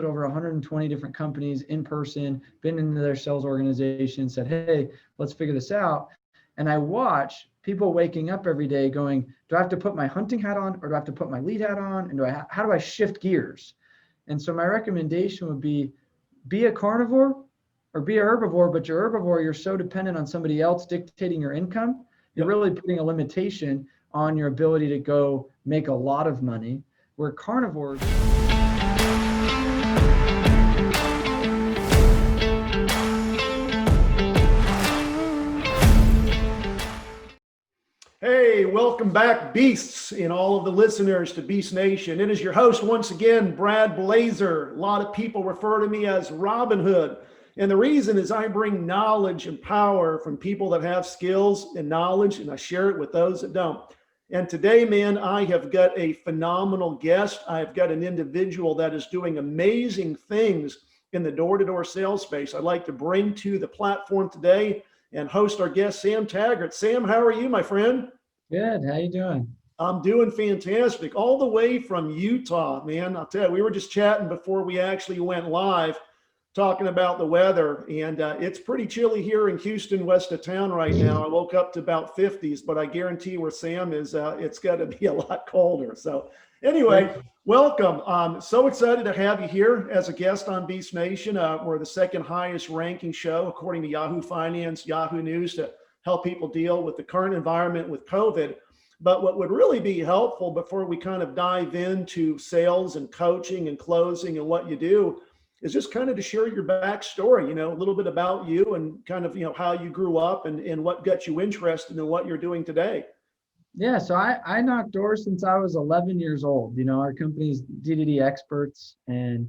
consulted over 120 different companies in person, been into their sales organization, said, hey, let's figure this out. And I watch people waking up every day going, do I have to put my hunting hat on, or do I have to put my lead hat on? And how do I shift gears? And so my recommendation would be a carnivore or be a herbivore, but you're herbivore, you're so dependent on somebody else dictating your income. You're really putting a limitation on your ability to go make a lot of money. Where carnivores. Hey, welcome back, beasts, and all of the listeners to Beast Nation. It is your host once again, Brad Blazer. A lot of people refer to me as Robin Hood. And the reason is I bring knowledge and power from people that have skills and knowledge, and I share it with those that don't. And today, man, I have got a phenomenal guest. I've got an individual that is doing amazing things in the door-to-door sales space. I'd like to bring to the platform today and host our guest, Sam Taggart. Sam, how are you, my friend? Good. How you doing? I'm doing fantastic. All the way from Utah, man. I'll tell you, we were just chatting before we actually went live, talking about the weather, and it's pretty chilly here in Houston, west of town right now. I woke up to about 50s, but I guarantee where Sam is, it's got to be a lot colder. So anyway, welcome. I'm so excited to have you here as a guest on Beast Nation. We're the second highest ranking show, according to Yahoo Finance, Yahoo News, to help people deal with the current environment with COVID. But what would really be helpful before we kind of dive into sales and coaching and closing and what you do is just kind of to share your backstory, a little bit about you and kind of, how you grew up and what got you interested in what you're doing today. Yeah, so I knocked doors since I was 11 years old. Our company's D2D Experts, and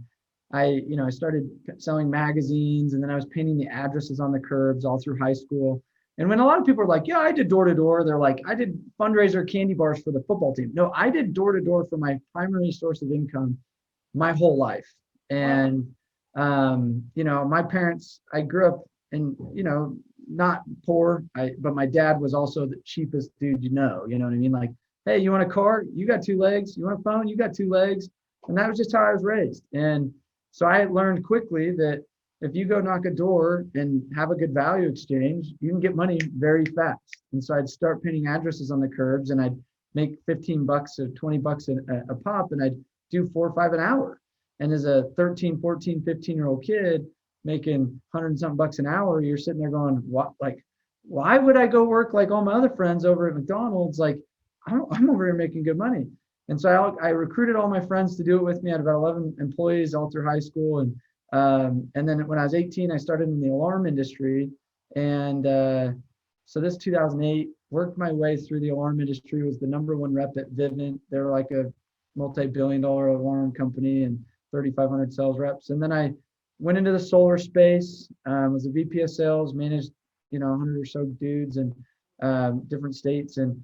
I started selling magazines, and then I was painting the addresses on the curbs all through high school. And when a lot of people are like, yeah, I did door-to-door, they're like, I did fundraiser candy bars for the football team. No, I did door-to-door for my primary source of income my whole life. And my parents, I grew up in, not poor, but my dad was also the cheapest dude, you know what I mean? Like, hey, you want a car? You got two legs. You want a phone? You got two legs. And that was just how I was raised. And so I learned quickly that if you go knock a door and have a good value exchange, you can get money very fast. And so I'd start painting addresses on the curbs, and I'd make 15 bucks or 20 bucks a pop, and I'd do 4 or 5 an hour. And as a 13, 14, 15-year-old kid making 100 and something bucks an hour, you're sitting there going, what? Like, why would I go work like all my other friends over at McDonald's? Like, I'm over here making good money. And so I recruited all my friends to do it with me. I had about 11 employees all through high school. And then when I was 18, I started in the alarm industry. And so this 2008, worked my way through the alarm industry, was the number one rep at Vivint. They were like a multi-billion-dollar alarm company and 3,500 sales reps. And then I went into the solar space, was a VP of sales, managed, 100 or so dudes in different states, and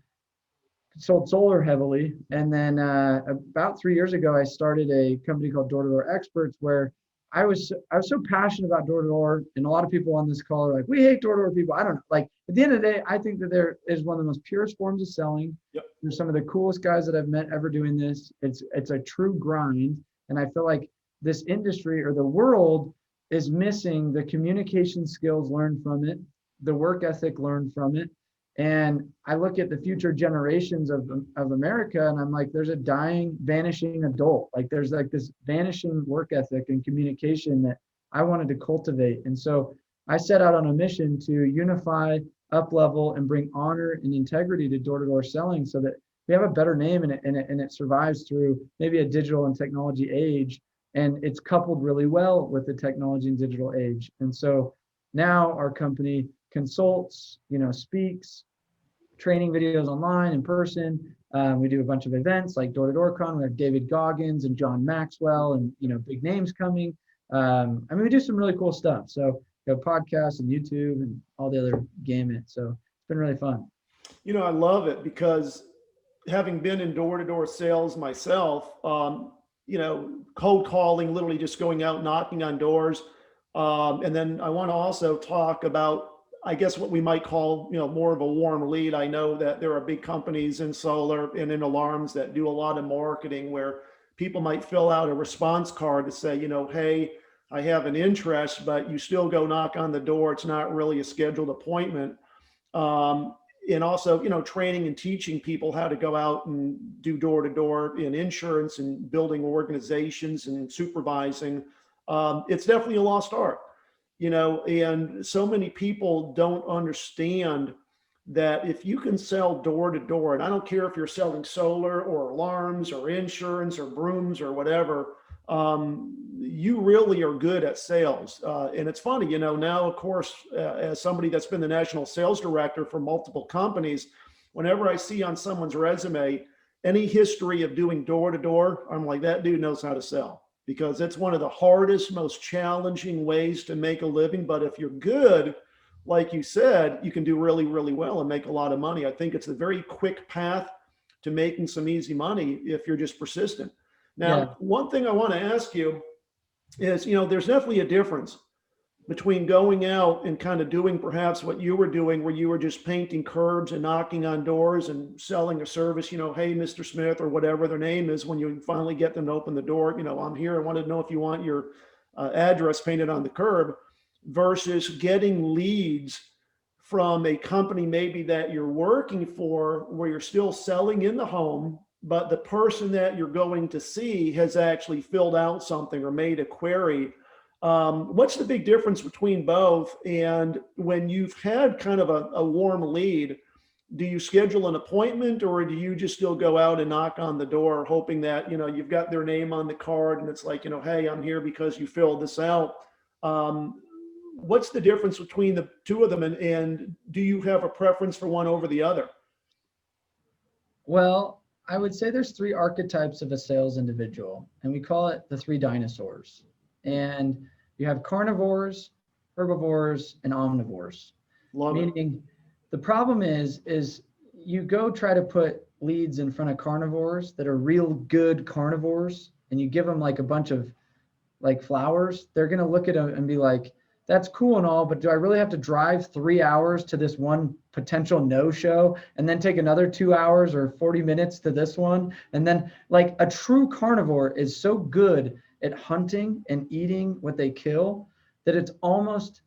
sold solar heavily. And then about 3 years ago, I started a company called Doortodoor Experts, where I was so passionate about door-to-door, and a lot of people on this call are like, we hate door-to-door people. I don't know. Like, at the end of the day, I think that there is one of the most purest forms of selling. Yep. There's some of the coolest guys that I've met ever doing this. It's a true grind. And I feel like this industry or the world is missing the communication skills learned from it, the work ethic learned from it. And I look at the future generations of America, and I'm like, there's a dying, vanishing adult. Like, there's like this vanishing work ethic and communication that I wanted to cultivate. And so I set out on a mission to unify, up-level, and bring honor and integrity to door-to-door selling, so that we have a better name, and it survives through maybe a digital and technology age. And it's coupled really well with the technology and digital age. And so now our company consults, speaks, training videos online, in person. We do a bunch of events like Doortodoor Con. We have David Goggins and John Maxwell and, big names coming. We do some really cool stuff. So we have podcasts and YouTube and all the other gamut. So it's been really fun. I love it because having been in door-to-door sales myself, cold calling, literally just going out, knocking on doors. And then I want to also talk about, I guess, what we might call, more of a warm lead. I know that there are big companies in solar and in alarms that do a lot of marketing where people might fill out a response card to say, hey, I have an interest, but you still go knock on the door. It's not really a scheduled appointment. And also, training and teaching people how to go out and do door to door in insurance and building organizations and supervising. It's definitely a lost art, and so many people don't understand that if you can sell door to door, and I don't care if you're selling solar or alarms or insurance or brooms or whatever, you really are good at sales. And it's funny, now, of course, as somebody that's been the national sales director for multiple companies, whenever I see on someone's resume any history of doing door to door, I'm like, that dude knows how to sell, because it's one of the hardest, most challenging ways to make a living. But if you're good, like you said, you can do really, really well and make a lot of money. I think it's a very quick path to making some easy money if you're just persistent. Now, One thing I want to ask you is, there's definitely a difference between going out and kind of doing perhaps what you were doing, where you were just painting curbs and knocking on doors and selling a service, hey, Mr. Smith, or whatever their name is, when you finally get them to open the door, I'm here. I want to know if you want your address painted on the curb, versus getting leads from a company maybe that you're working for, where you're still selling in the home, but the person that you're going to see has actually filled out something or made a query. What's the big difference between both? And when you've had kind of a warm lead, do you schedule an appointment, or do you just still go out and knock on the door, hoping that, you've got their name on the card and it's like, hey, I'm here because you filled this out? What's the difference between the two of them? And do you have a preference for one over the other? Well, I would say there's three archetypes of a sales individual, and we call it the three dinosaurs. And you have carnivores, herbivores, and omnivores. Meaning the problem is you go try to put leads in front of carnivores that are real good carnivores, and you give them like a bunch of like flowers. They're going to look at them and be like, that's cool and all, but do I really have to drive 3 hours to this one potential no-show and then take another 2 hours or 40 minutes to this one? And then, like, a true carnivore is so good at hunting and eating what they kill that it's almost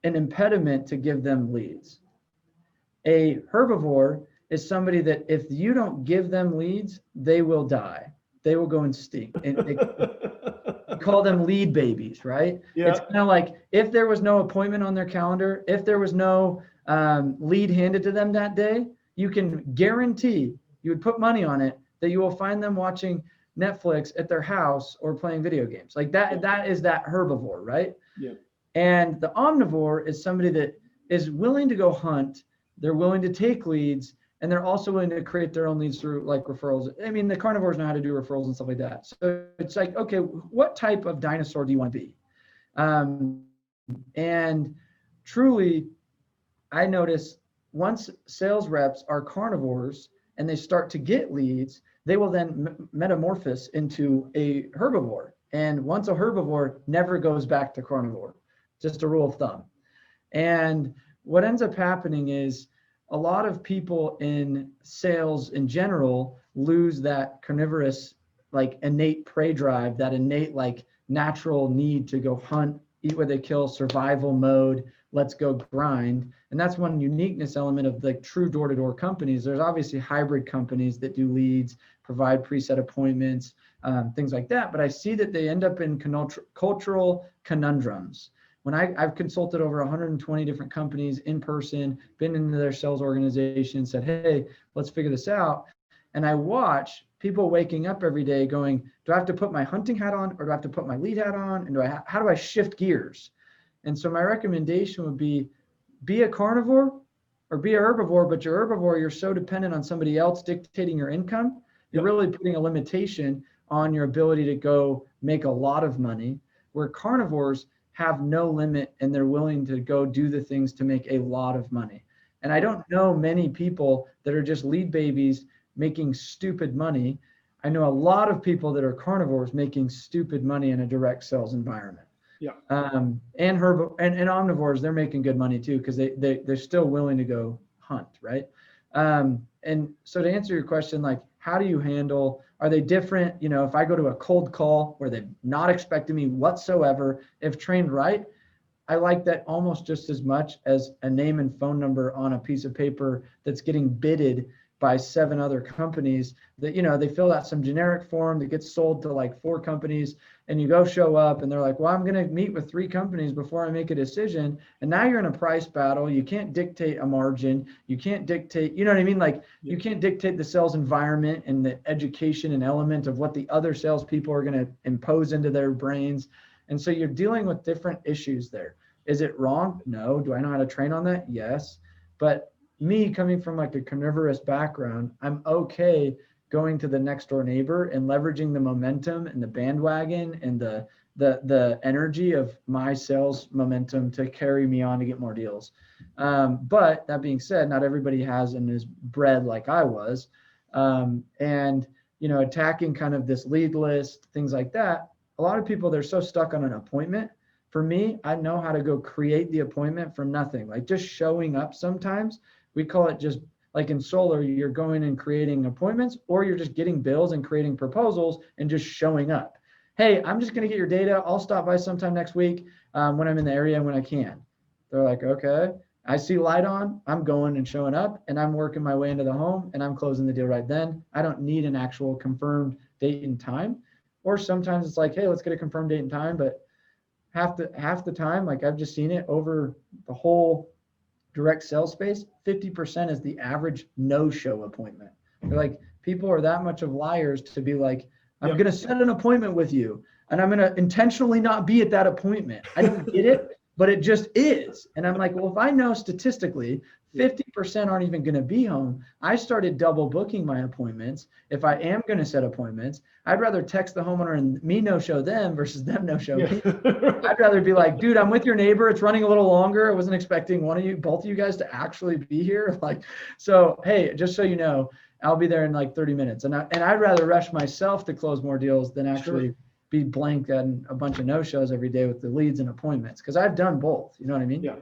an impediment to give them leads. A herbivore is somebody that if you don't give them leads, they will die. They will go and stink. And call them lead babies, right? Yeah. It's kind of like if there was no appointment on their calendar, if there was no lead handed to them that day, you can guarantee, you would put money on it, that you will find them watching Netflix at their house or playing video games. Like that, that is that herbivore, right? Yeah. And the omnivore is somebody that is willing to go hunt. They're willing to take leads, and they're also willing to create their own leads through like referrals. I mean, the carnivores know how to do referrals and stuff like that. So it's like, okay, what type of dinosaur do you want to be? And truly, I notice once sales reps are carnivores and they start to get leads, they will then metamorphose into a herbivore. And once a herbivore, never goes back to carnivore, just a rule of thumb. And what ends up happening is a lot of people in sales in general lose that carnivorous, like innate prey drive, that innate, like natural need to go hunt, eat what they kill, survival mode, let's go grind. And that's one uniqueness element of the true door-to-door companies. There's obviously hybrid companies that do leads, provide preset appointments, things like that. But I see that they end up in cultural conundrums. When I've consulted over 120 different companies in person, been into their sales organization, said, hey, let's figure this out. And I watch people waking up every day going, do I have to put my hunting hat on, or do I have to put my lead hat on? And how do I shift gears? And so my recommendation would be a carnivore or be a herbivore, but your herbivore, you're so dependent on somebody else dictating your income. You're really putting a limitation on your ability to go make a lot of money, where carnivores have no limit and they're willing to go do the things to make a lot of money. And I don't know many people that are just lead babies making stupid money. I know a lot of people that are carnivores making stupid money in a direct sales environment. Yeah. And omnivores, they're making good money too, because they're still willing to go hunt, right? and so to answer your question, like, how do you handle, are they different? If I go to a cold call where they've not expected me whatsoever, if trained right, I like that almost just as much as a name and phone number on a piece of paper that's getting bidded by 7 other companies that, they fill out some generic form that gets sold to like 4 companies, and you go show up and they're like, well, I'm going to meet with 3 companies before I make a decision. And now you're in a price battle. You can't dictate a margin. You can't dictate, you know what I mean? Like, you can't dictate the sales environment and the education and element of what the other salespeople are going to impose into their brains. And so you're dealing with different issues there. Is it wrong? No. Do I know how to train on that? Yes. But me coming from like a carnivorous background, I'm okay going to the next door neighbor and leveraging the momentum and the bandwagon and the energy of my sales momentum to carry me on to get more deals. But that being said, not everybody has and is bred like I was. And, attacking kind of this lead list, things like that. A lot of people, they're so stuck on an appointment. For me, I know how to go create the appointment from nothing, like just showing up. Sometimes we call it just like in solar, you're going and creating appointments, or you're just getting bills and creating proposals and just showing up. Hey, I'm just going to get your data. I'll stop by sometime next week when I'm in the area and when I can. They're like, okay, I see light on. I'm going and showing up, and I'm working my way into the home, and I'm closing the deal right then. I don't need an actual confirmed date and time. Or sometimes it's like, hey, let's get a confirmed date and time, but half the time, like I've just seen it over the whole direct sales space, 50% is the average no-show appointment. They're like, people are that much of liars to be like, I'm going to set an appointment with you and I'm going to intentionally not be at that appointment. I don't get it, but it just is. And I'm like, well, if I know statistically 50% aren't even going to be home, I started double booking my appointments. If I am going to set appointments, I'd rather text the homeowner and me no-show them versus them no-show me. I'd rather be like, dude, I'm with your neighbor. It's running a little longer. I wasn't expecting both of you guys to actually be here. Like, so, hey, just so you know, I'll be there in like 30 minutes. And I'd rather rush myself to close more deals than actually be blank on a bunch of no-shows every day with the leads and appointments. Cause I've done both. You know what I mean? Yeah,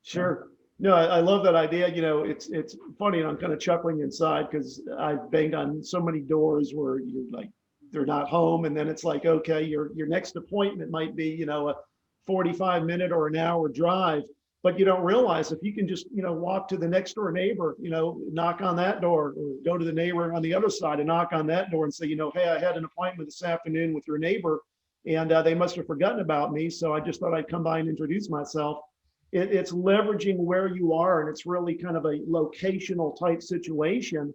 sure. No, I love that idea. It's funny, and I'm kind of chuckling inside because I've banged on so many doors where you're like, they're not home. And then it's like, okay, your next appointment might be, a 45-minute or an hour drive, but you don't realize if you can just, walk to the next door neighbor, knock on that door, or go to the neighbor on the other side and knock on that door and say, hey, I had an appointment this afternoon with your neighbor and they must have forgotten about me. So I just thought I'd come by and introduce myself. It's leveraging where you are, and it's really kind of a locational type situation,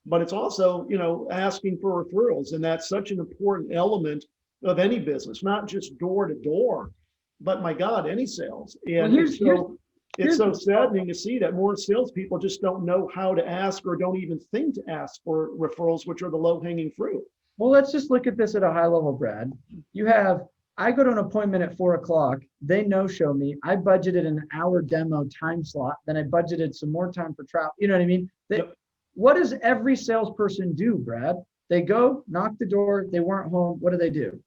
but it's also, asking for referrals. And that's such an important element of any business, not just door to door, but my God, any sales. And it's so saddening to see that more salespeople just don't know how to ask or don't even think to ask for referrals, which are the low hanging fruit. Well, let's just look at this at a high level, Brad. I go to an appointment at 4:00. They no-show me. I budgeted an hour demo time slot. Then I budgeted some more time for travel. You know what I mean? What does every salesperson do, Brad? They go, knock the door. They weren't home. What do?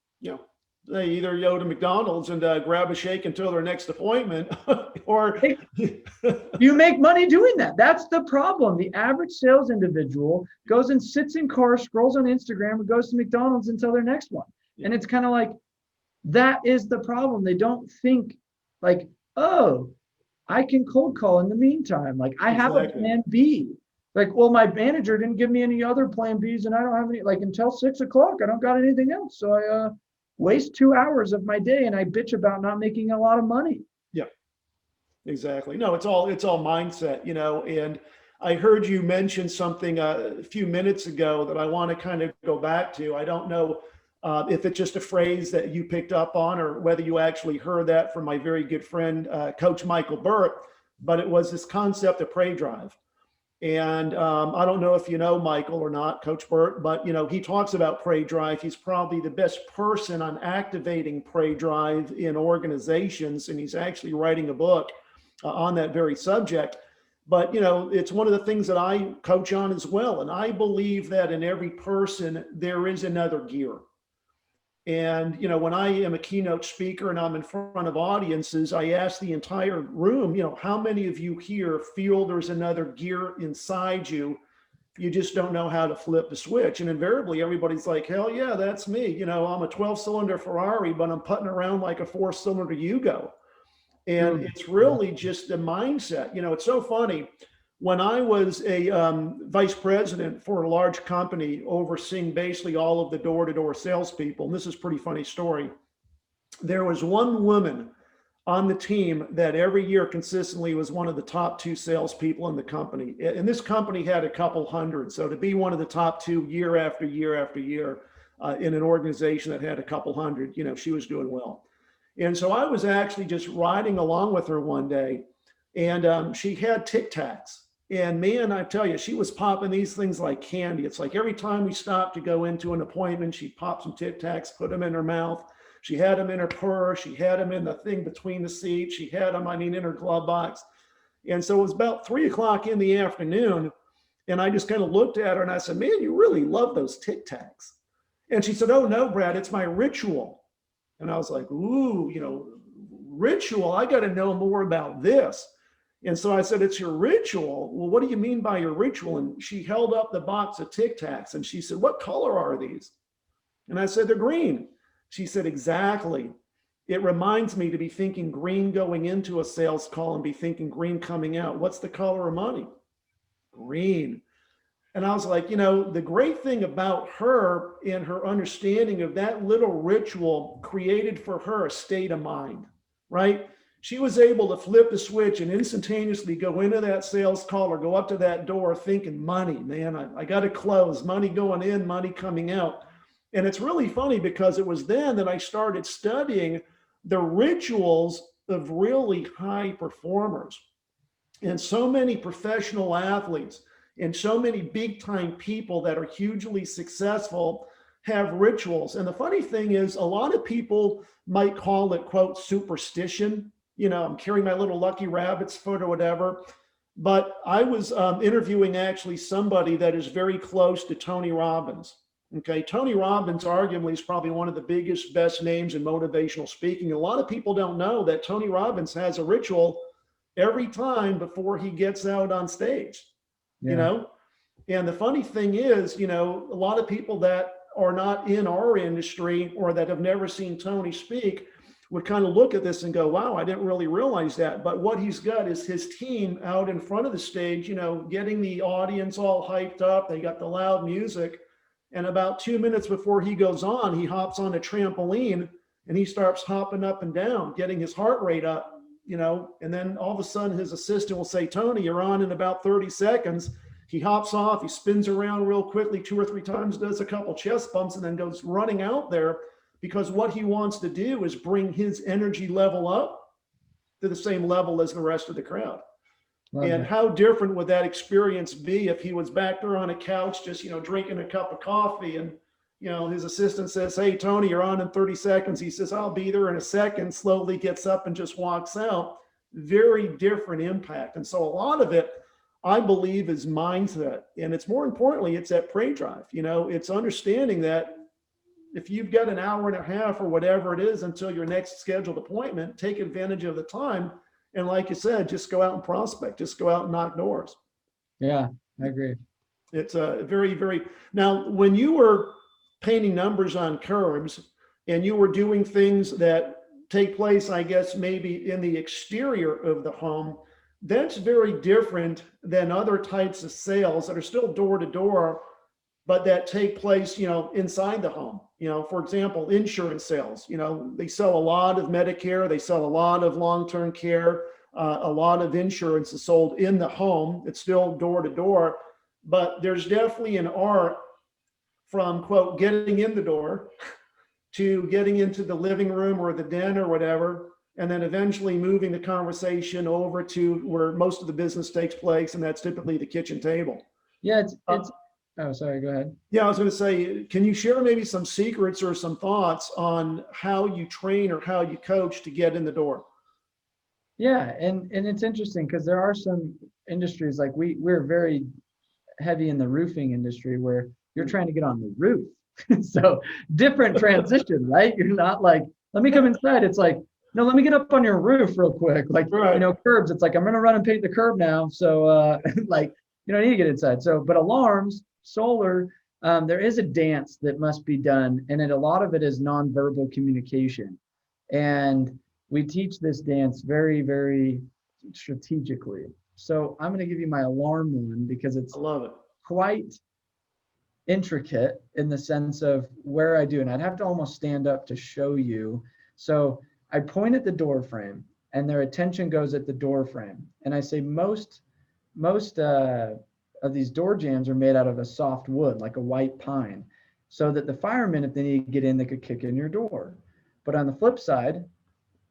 They either go to McDonald's and grab a shake until their next appointment, or you make money doing that. That's the problem. The average sales individual goes and sits in car, scrolls on Instagram, or goes to McDonald's until their next one. And it's kind of like, that is the problem. They don't think like, oh, I can cold call in the meantime. Like I have a plan B. Like, well, my manager didn't give me any other plan Bs and I don't have any, like until 6:00, I don't got anything else. So I waste 2 hours of my day and I bitch about not making a lot of money. Yeah, exactly. No, it's all mindset, and I heard you mention something a few minutes ago that I want to kind of go back to. I don't know if it's just a phrase that you picked up on or whether you actually heard that from my very good friend, Coach Michael Burt, but it was this concept of prey drive. And I don't know if you know Michael or not, Coach Burt, but he talks about prey drive. He's probably the best person on activating prey drive in organizations, and he's actually writing a book on that very subject. But it's one of the things that I coach on as well. And I believe that in every person there is another gear. And, when I am a keynote speaker and I'm in front of audiences, I ask the entire room, how many of you here feel there's another gear inside you You just don't know how to flip the switch. And invariably, everybody's like, hell yeah, that's me. You know, I'm a 12-cylinder Ferrari, but I'm putting around like a 4-cylinder Yugo. And it's really just the mindset. You know, it's so funny. When I was a vice president for a large company overseeing basically all of the door-to-door salespeople, and this is a pretty funny story, there was one woman on the team that every year consistently was one of the top 2 salespeople in the company. And this company had a couple hundred. So to be one of the top 2 year after year after year in an organization that had a couple hundred, you know, she was doing well. And so I was actually just riding along with her one day, and she had Tic Tacs. And man, I tell you, she was popping these things like candy. It's like every time we stopped to go into an appointment, she'd pop some Tic Tacs, put them in her mouth. She had them in her purse. She had them in the thing between the seats. She had them, in her glove box. And so it was about 3:00 in the afternoon. And I just kind of looked at her and I said, man, you really love those Tic Tacs. And she said, oh no, Brad, it's my ritual. And I was like, ooh, you know, ritual. I got to know more about this. And so I said, it's your ritual. Well, what do you mean by your ritual? And she held up the box of Tic Tacs and she said, what color are these? And I said, they're green. She said, exactly. It reminds me to be thinking green going into a sales call and be thinking green coming out. What's the color of money? Green. And I was like, you know, the great thing about her and her understanding of that little ritual created for her a state of mind, right? She was able to flip the switch and instantaneously go into that sales call or go up to that door thinking money, man, I got to close, money going in, money coming out. And it's really funny because it was then that I started studying the rituals of really high performers. And so many professional athletes and so many big time people that are hugely successful have rituals. And the funny thing is, a lot of people might call it, quote, superstition. You know, I'm carrying my little lucky rabbit's foot or whatever. But I was interviewing actually somebody that is very close to Tony Robbins. Okay, Tony Robbins arguably is probably one of the biggest, best names in motivational speaking. A lot of people don't know that Tony Robbins has a ritual every time before he gets out on stage, you know? And the funny thing is, you know, a lot of people that are not in our industry or that have never seen Tony speak would kind of look at this and go, wow, I didn't really realize that. But what he's got is his team out in front of the stage, you know, getting the audience all hyped up. They got the loud music. And about 2 minutes before he goes on, he hops on a trampoline and he starts hopping up and down, getting his heart rate up, you know, and then all of a sudden his assistant will say, Tony, you're on in about 30 seconds. He hops off, he spins around real quickly 2 or 3 times, does a couple chest bumps, and then goes running out there because what he wants to do is bring his energy level up to the same level as the rest of the crowd. And how different would that experience be if he was back there on a couch, just, you know, drinking a cup of coffee and, you know, his assistant says, hey, Tony, you're on in 30 seconds. He says, I'll be there in a second, slowly gets up and just walks out. Very different impact. And so a lot of it, I believe, is mindset. And it's more importantly, it's that prey drive. You know, it's understanding that if you've got an hour and a half or whatever it is until your next scheduled appointment, take advantage of the time. And like you said, just go out and prospect, just go out and knock doors. Yeah, I agree. It's a very, very, now when you were painting numbers on curbs and you were doing things that take place, I guess, maybe in the exterior of the home, that's very different than other types of sales that are still door to door, but that take place, you know, inside the home. You know, for example, insurance sales, you know, they sell a lot of Medicare, they sell a lot of long-term care, a lot of insurance is sold in the home. It's still door to door, but there's definitely an art from, quote, getting in the door to getting into the living room or the den or whatever, and then eventually moving the conversation over to where most of the business takes place, and that's typically the kitchen table. Yeah, it's oh, sorry, go ahead. Yeah, I was going to say, can you share maybe some secrets or some thoughts on how you train or how you coach to get in the door? Yeah, and it's interesting because there are some industries, like we're very heavy in the roofing industry where you're trying to get on the roof. So different transition, right? You're not like, let me come inside. It's like, no, let me get up on your roof real quick. Like, right. You know, curbs, it's like, I'm going to run and paint the curb now. So like, you don't need to get inside. So, but alarms, solar, there is a dance that must be done, and a lot of it is nonverbal communication. And we teach this dance very, very strategically. So I'm going to give you my alarm one because it's I love it. quite intricate in the sense of where I do. And I'd have to almost stand up to show you. So I point at the door frame and their attention goes at the door frame. And I say most of these door jambs are made out of a soft wood, like a white pine, so that the firemen, if they need to get in, they could kick in your door. But on the flip side,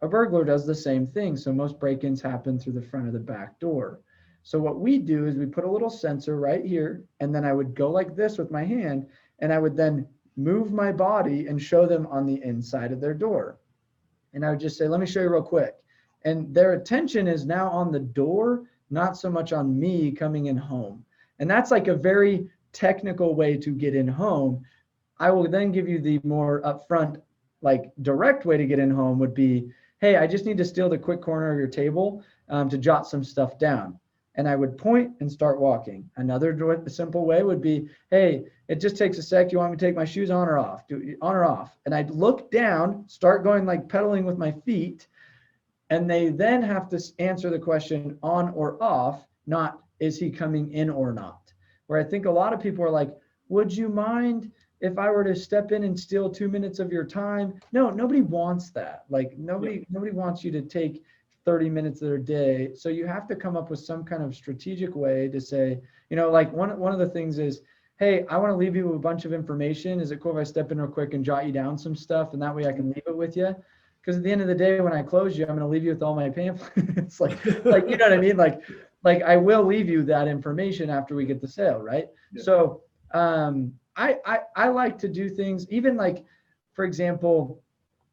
a burglar does the same thing. So most break-ins happen through the front of the back door. So what we do is we put a little sensor right here, and then I would go like this with my hand, and I would then move my body and show them on the inside of their door. And I would just say, let me show you real quick. And their attention is now on the door, not so much on me coming in home. And that's like a very technical way to get in home. I will then give you the more upfront, like direct way to get in home would be, hey, I just need to steal the quick corner of your table to jot some stuff down. And I would point and start walking. Another simple way would be, hey, it just takes a sec. You want me to take my shoes on or off? On or off? And I'd look down, start going like pedaling with my feet. And they then have to answer the question on or off, not is he coming in or not? Where I think a lot of people are like, would you mind if I were to step in and steal 2 minutes of your time? No, nobody wants that. Like nobody wants you to take 30 minutes of their day. So you have to come up with some kind of strategic way to say, like one of the things is, hey, I want to leave you with a bunch of information. Is it cool if I step in real quick and jot you down some stuff? And that way I can leave it with you. Because at the end of the day, when I close you, I'm going to leave you with all my pamphlets. like, you know what I mean? Like I will leave you that information after we get the sale, right? Yeah. So I like to do things, even like, for example,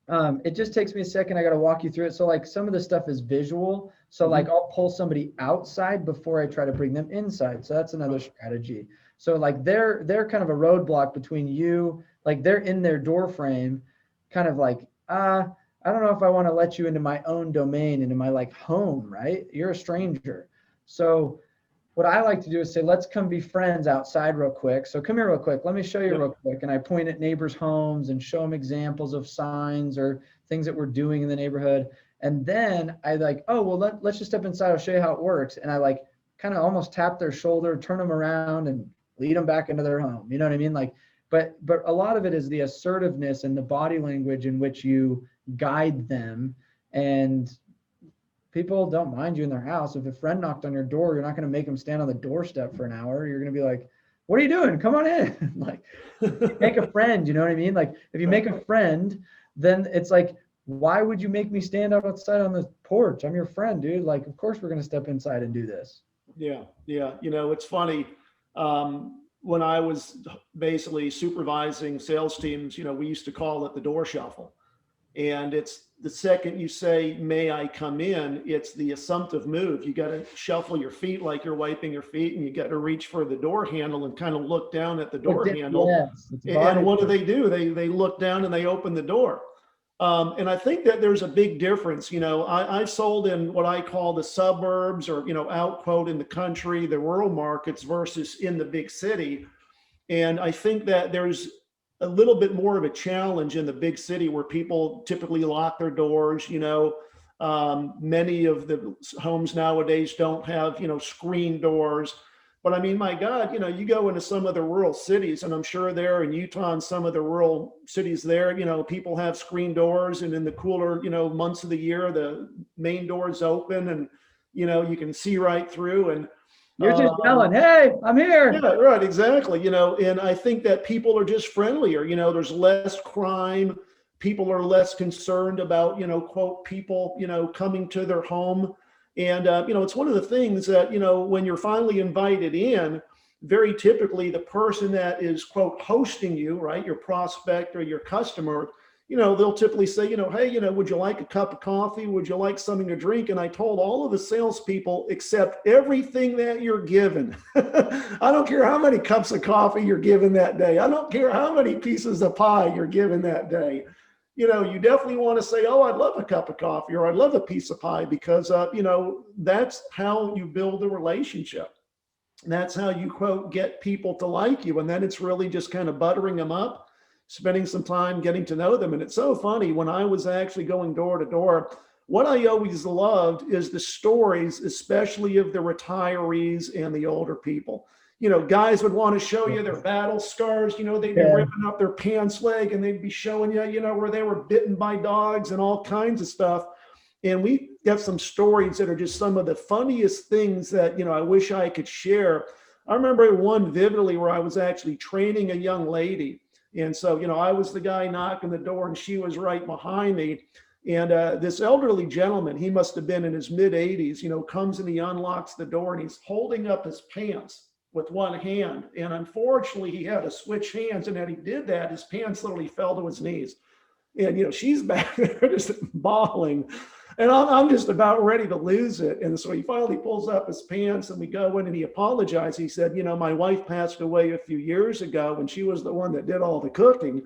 it just takes me a second. I got to walk you through it. So like some of the stuff is visual. So like I'll pull somebody outside before I try to bring them inside. So that's another strategy. So like they're kind of a roadblock between you, like they're in their door frame, kind of like, I don't know if I want to let you into my own domain, into my like home, right? You're a stranger. So what I like to do is say, let's come be friends outside real quick. So come here real quick. Let me show you real quick. And I point at neighbors' homes and show them examples of signs or things that we're doing in the neighborhood. And then I like, oh, well, let's just step inside. I'll show you how it works. And I like kind of almost tap their shoulder, turn them around and lead them back into their home. You know what I mean? Like, but a lot of it is the assertiveness and the body language in which you guide them. And people don't mind you in their house. If a friend knocked on your door, you're not going to make them stand on the doorstep for an hour. You're going to be like, what are you doing? Come on in. Like, make a friend, you know what I mean? Like, if you make a friend, then it's like, why would you make me stand outside on the porch? I'm your friend, dude. Like, of course we're going to step inside and do this. Yeah. It's funny. When I was basically supervising sales teams, we used to call it the door shuffle. And it's the second you say, may I come in, it's the assumptive move. You got to shuffle your feet like you're wiping your feet, and you got to reach for the door handle and kind of look down at the door handle. Yes, and what do? They look down and they open the door. And I think that there's a big difference. I've sold in what I call the suburbs or, out quote in the country, the rural markets versus in the big city. And I think that there's a little bit more of a challenge in the big city where people typically lock their doors. Many of the homes nowadays don't have, screen doors. But I mean, my God, you go into some of the rural cities, and I'm sure there in Utah and some of the rural cities there, people have screen doors, and in the cooler, months of the year, the main doors open and, you can see right through. And you're just yelling, hey, I'm here. Yeah, right, exactly. And I think that people are just friendlier. There's less crime. People are less concerned about, quote, people, coming to their home. And, it's one of the things that, when you're finally invited in, very typically the person that is, quote, hosting you, right, your prospect or your customer, they'll typically say, hey, would you like a cup of coffee? Would you like something to drink? And I told all of the salespeople, accept everything that you're given. I don't care how many cups of coffee you're given that day. I don't care how many pieces of pie you're given that day. You definitely want to say, oh, I'd love a cup of coffee or I'd love a piece of pie because, that's how you build a relationship. And that's how you, quote, get people to like you. And then it's really just kind of buttering them up, spending some time getting to know them. And it's so funny, when I was actually going door to door, what I always loved is the stories, especially of the retirees and the older people. Guys would want to show you their battle scars. They'd be ripping up their pants leg, and they'd be showing you, where they were bitten by dogs and all kinds of stuff. And we got some stories that are just some of the funniest things that, I wish I could share. I remember one vividly where I was actually training a young lady. And so, I was the guy knocking the door, and she was right behind me. And this elderly gentleman, he must have been in his mid 80s, comes and he unlocks the door, and he's holding up his pants with one hand. And unfortunately, he had to switch hands. And as he did that, his pants literally fell to his knees. And, she's back there just bawling. And I'm just about ready to lose it. And so he finally pulls up his pants, and we go in, and he apologized. He said, my wife passed away a few years ago, and she was the one that did all the cooking.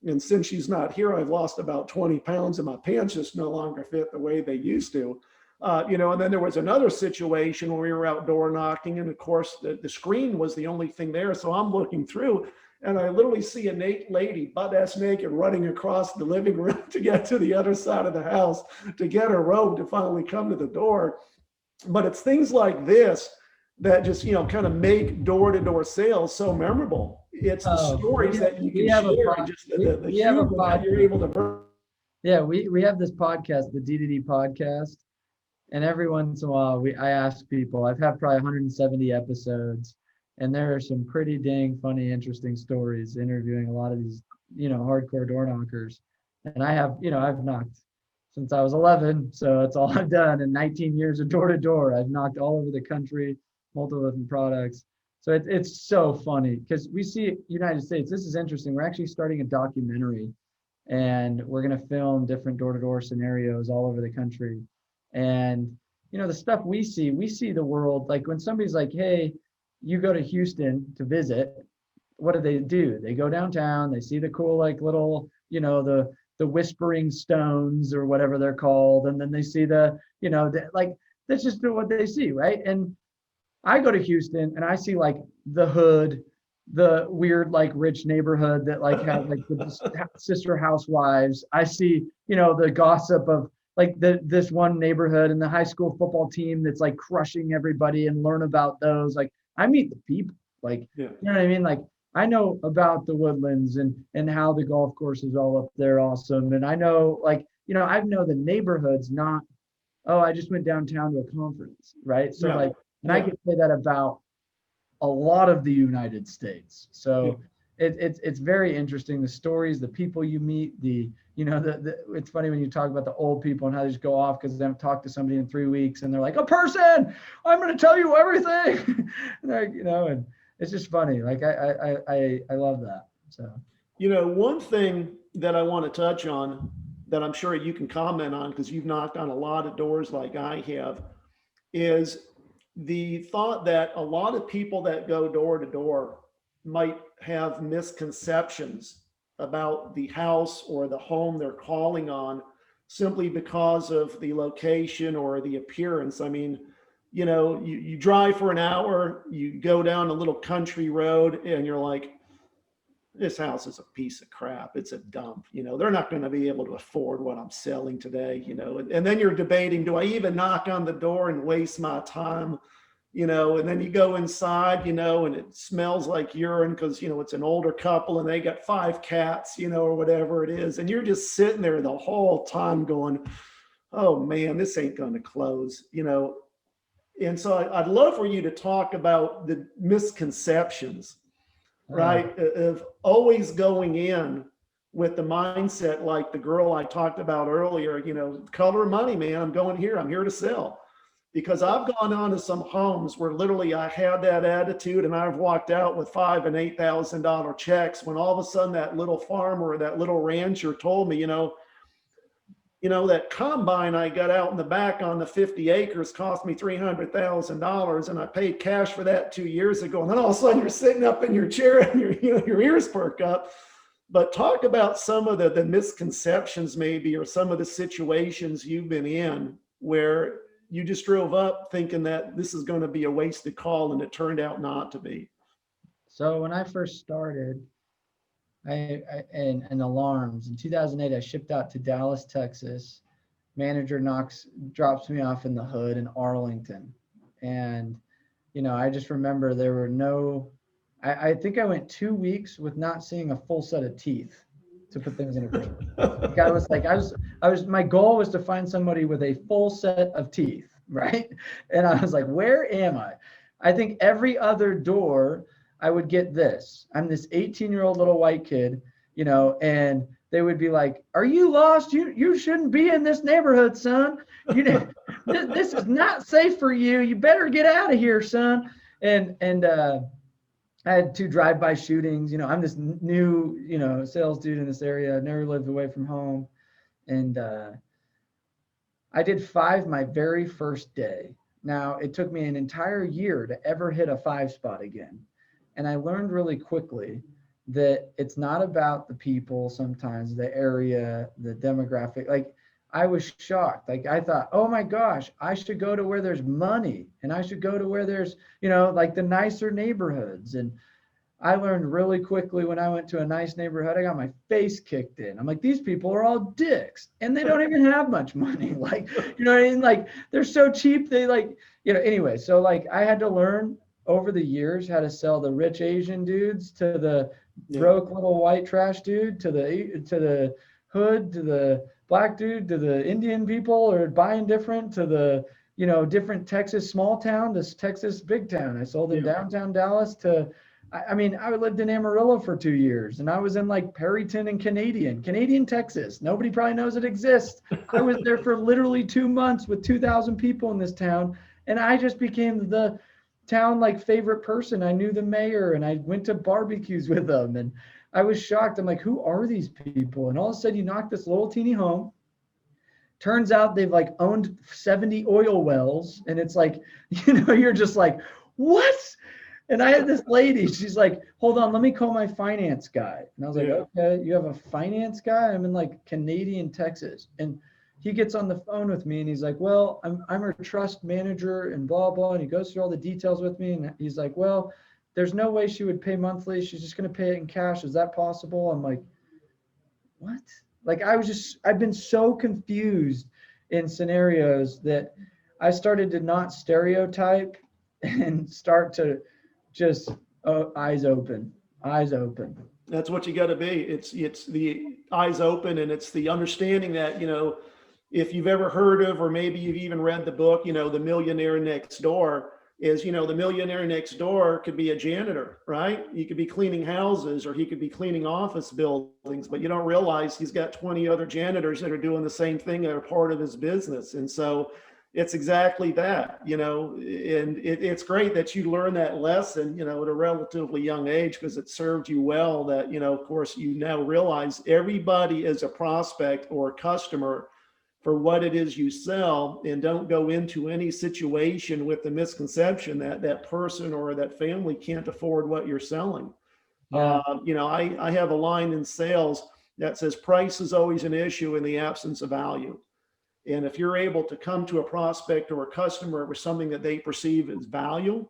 And since she's not here, I've lost about 20 pounds, and my pants just no longer fit the way they used to. And then there was another situation where we were outdoor knocking, and of course the screen was the only thing there. So I'm looking through, and I literally see a lady butt-ass naked running across the living room to get to the other side of the house to get her robe to finally come to the door. But it's things like this that just, kind of make door-to-door sales so memorable. It's the stories that you can share, and just the humor that you're able to bring. Yeah, we have this podcast, the D2D Podcast, and every once in a while I ask people. I've had probably 170 episodes, and there are some pretty dang funny, interesting stories interviewing a lot of these, hardcore door knockers. And I have, I've knocked since I was 11, so that's all I've done. In 19 years of door to door, I've knocked all over the country, multiple different products. So it's so funny because we see United States. This is interesting. We're actually starting a documentary, and we're going to film different door-to-door scenarios all over the country. And, the stuff we see the world, like when somebody's like, hey, you go to Houston to visit, what do? They go downtown, they see the cool, like little, the Whispering Stones or whatever they're called. And then they see that's just what they see, right? And I go to Houston and I see like the hood, the weird, like rich neighborhood that like has like the sister housewives. I see, the gossip of like this one neighborhood and the high school football team that's like crushing everybody, and learn about those. Like I meet the people, like, you know what I mean? Like I know about the Woodlands and how the golf course is all up there awesome. And I know like, I know the neighborhoods, not, oh, I just went downtown to a conference, right? So I can say that about a lot of the United States. So it's very interesting, the stories, the people you meet, it's funny when you talk about the old people and how they just go off because they haven't talked to somebody in 3 weeks, and they're like, a person, I'm going to tell you everything. And it's just funny. Like I love that. So, one thing that I want to touch on that I'm sure you can comment on, because you've knocked on a lot of doors like I have, is the thought that a lot of people that go door to door might have misconceptions about the house or the home they're calling on simply because of the location or the appearance. I mean, you drive for an hour, you go down a little country road, and you're like, this house is a piece of crap. It's a dump. They're not going to be able to afford what I'm selling today, and then you're debating, do I even knock on the door and waste my time? And then you go inside, and it smells like urine because, it's an older couple and they got 5 cats, or whatever it is. And you're just sitting there the whole time going, oh man, this ain't going to close, And so I'd love for you to talk about the misconceptions, right? Of always going in with the mindset, like the girl I talked about earlier, color of money, man, I'm going here, I'm here to sell. Because I've gone on to some homes where literally I had that attitude, and I've walked out with $5,000 and $8,000 checks when all of a sudden that little farmer or that little rancher told me, that combine I got out in the back on the 50 acres cost me $300,000, and I paid cash for that 2 years ago. And then all of a sudden you're sitting up in your chair and your ears perk up. But talk about some of the misconceptions maybe, or some of the situations you've been in where you just drove up thinking that this is going to be a wasted call, and it turned out not to be? So when I first started, and alarms in 2008, I shipped out to Dallas, Texas. Manager drops me off in the hood in Arlington, and I just remember there were no. I think I went 2 weeks with not seeing a full set of teeth, to put things into perspective. My goal was to find somebody with a full set of teeth, right? And I was like, where am I? I think every other door I would get this. I'm this 18-year-old little white kid, and they would be like, are you lost? You shouldn't be in this neighborhood, son. This is not safe for you. You better get out of here, son. And I had 2 drive-by shootings. I'm this new, sales dude in this area. I've never lived away from home. And I did 5 my very first day. Now, it took me an entire year to ever hit a 5 spot again. And I learned really quickly that it's not about the people sometimes, the area, the demographic. Like, I was shocked. Like, I thought, oh my gosh, I should go to where there's money, and I should go to where there's, like the nicer neighborhoods. And I learned really quickly when I went to a nice neighborhood, I got my face kicked in. I'm like, these people are all dicks, and they don't even have much money. Like, you know what I mean? Like, they're so cheap. They anyway. So like, I had to learn over the years how to sell the rich Asian dudes to the broke little white trash dude, to the hood, to the black dude, to the Indian people or buying different, to the different Texas small town to Texas big town. I sold in downtown Dallas to, I lived in Amarillo for 2 years, and I was in like Perryton and Canadian Texas. Nobody probably knows it exists. I was there for literally 2 months with 2,000 people in this town, and I just became the town like favorite person. I knew the mayor, and I went to barbecues with them, and I was shocked. I'm like, who are these people? And all of a sudden you knock this little teeny home. Turns out they've like owned 70 oil wells. And it's like, you're just like, what? And I had this lady, she's like, hold on, let me call my finance guy. And I was like, okay, you have a finance guy? I'm in like Canadian Texas. And he gets on the phone with me, and he's like, well, I'm her trust manager and blah, blah. And he goes through all the details with me. And he's like, well, there's no way she would pay monthly. She's just going to pay it in cash. Is that possible? I'm like, what? Like, I've been so confused in scenarios that I started to not stereotype and start to just eyes open. That's what you got to be. It's the eyes open, and it's the understanding that, if you've ever heard of, or maybe you've even read the book, The Millionaire Next Door, is, the millionaire next door could be a janitor, right? You could be cleaning houses, or he could be cleaning office buildings, but you don't realize he's got 20 other janitors that are doing the same thing that are part of his business. And so it's exactly that, and it's great that you learn that lesson, at a relatively young age, because it served you well that, of course, you now realize everybody is a prospect or a customer for what it is you sell, and don't go into any situation with the misconception that that person or that family can't afford what you're selling. Yeah. I have a line in sales that says price is always an issue in the absence of value. And if you're able to come to a prospect or a customer with something that they perceive as value,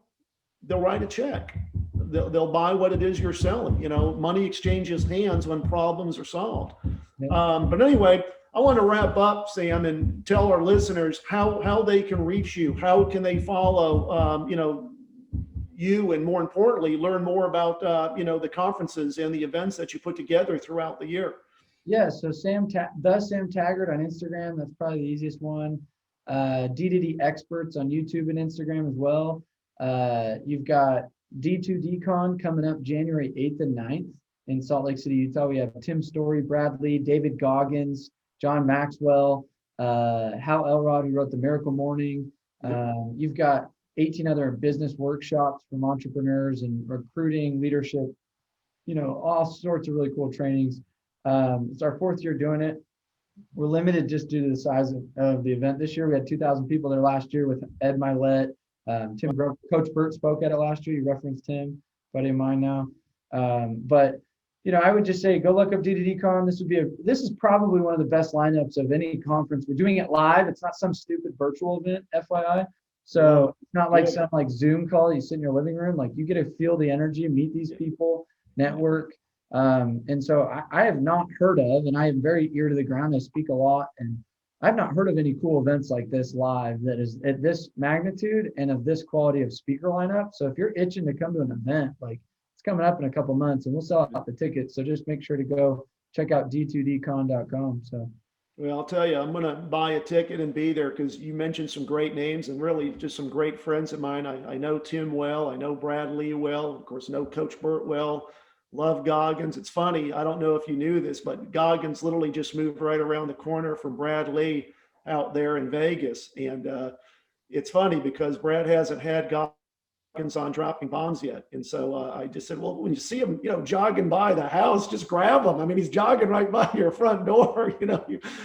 they'll write a check. They'll buy what it is you're selling. Money exchanges hands when problems are solved. Yeah. But anyway, I want to wrap up, Sam, and tell our listeners how they can reach you. How can they follow, you, and more importantly, learn more about, the conferences and the events that you put together throughout the year. Yeah. So Sam Taggart on Instagram. That's probably the easiest one. D2D Experts on YouTube and Instagram as well. You've got D2D Con coming up January 8th and 9th in Salt Lake City, Utah. We have Tim Story, Brad Lee, David Goggins, John Maxwell, Hal Elrod, who wrote The Miracle Morning. You've got 18 other business workshops from entrepreneurs and recruiting, leadership, all sorts of really cool trainings. It's our 4th year doing it. We're limited just due to the size of the event this year. We had 2,000 people there last year with Ed Milet. Coach Burt spoke at it last year. You referenced him, buddy of mine now. But I would just say go look up D2D Con. This is probably one of the best lineups of any conference. We're doing it live. It's not some stupid virtual event, FYI. So it's not like some like Zoom call. You sit in your living room. Like you get to feel the energy, meet these people, network. And so I have not heard of, and I am very ear to the ground. I speak a lot, and I've not heard of any cool events like this live that is at this magnitude and of this quality of speaker lineup. So if you're itching to come to an event, like it's coming up in a couple months and we'll sell out the tickets. So just make sure to go check out d2dcon.com. So, well, I'll tell you, I'm going to buy a ticket and be there because you mentioned some great names and really just some great friends of mine. I know Tim well. I know Brad Lee well. Of course, know Coach Burt well. Love Goggins. It's funny. I don't know if you knew this, but Goggins literally just moved right around the corner from Brad Lee out there in Vegas. And it's funny because Brad hasn't had Goggins on dropping bombs yet. And so I just said, well, when you see him, jogging by the house, just grab him. I mean, he's jogging right by your front door.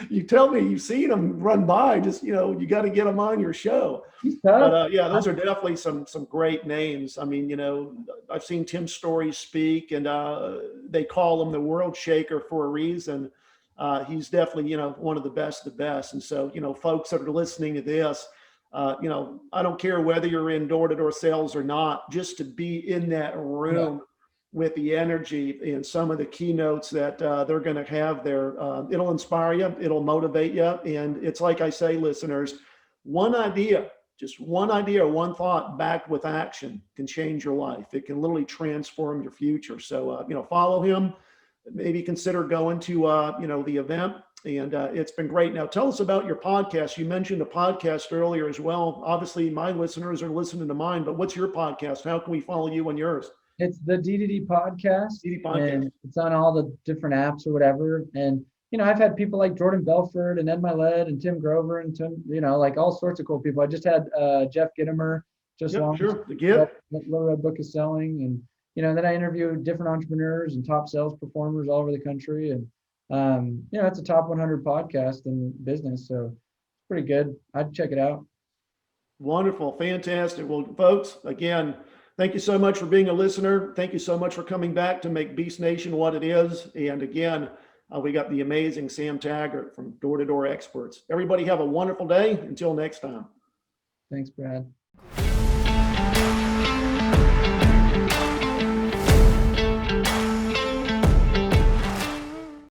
You tell me you've seen him run by, just, you got to get him on your show. But yeah, those are definitely some great names. I mean, I've seen Tim Story speak, and they call him the world shaker for a reason. He's definitely, one of the best. And so, folks that are listening to this, I don't care whether you're in door-to-door sales or not, just to be in that room with the energy and some of the keynotes that they're going to have there. It'll inspire you. It'll motivate you. And it's like I say, listeners, one idea, one thought backed with action can change your life. It can literally transform your future. So, follow him. Maybe consider going to, the event. And it's been great. Now, tell us about your podcast. You mentioned a podcast earlier as well. Obviously, my listeners are listening to mine, but what's your podcast? How can we follow you on yours? It's the D2D Podcast. And it's on all the different apps or whatever. And, I've had people like Jordan Belfort and Ed Milet and Tim Grover and Tim, like all sorts of cool people. I just had Jeff Gittimer just launched. Sure. The Git. Little Red Book is selling. And, then I interview different entrepreneurs and top sales performers all over the country. And, it's a top 100 podcast in business. So it's pretty good. I'd check it out. Wonderful. Fantastic. Well, folks, again, thank you so much for being a listener. Thank you so much for coming back to make Beast Nation what it is. And again, we got the amazing Sam Taggart from D2D Experts. Everybody have a wonderful day. Until next time. Thanks, Brad.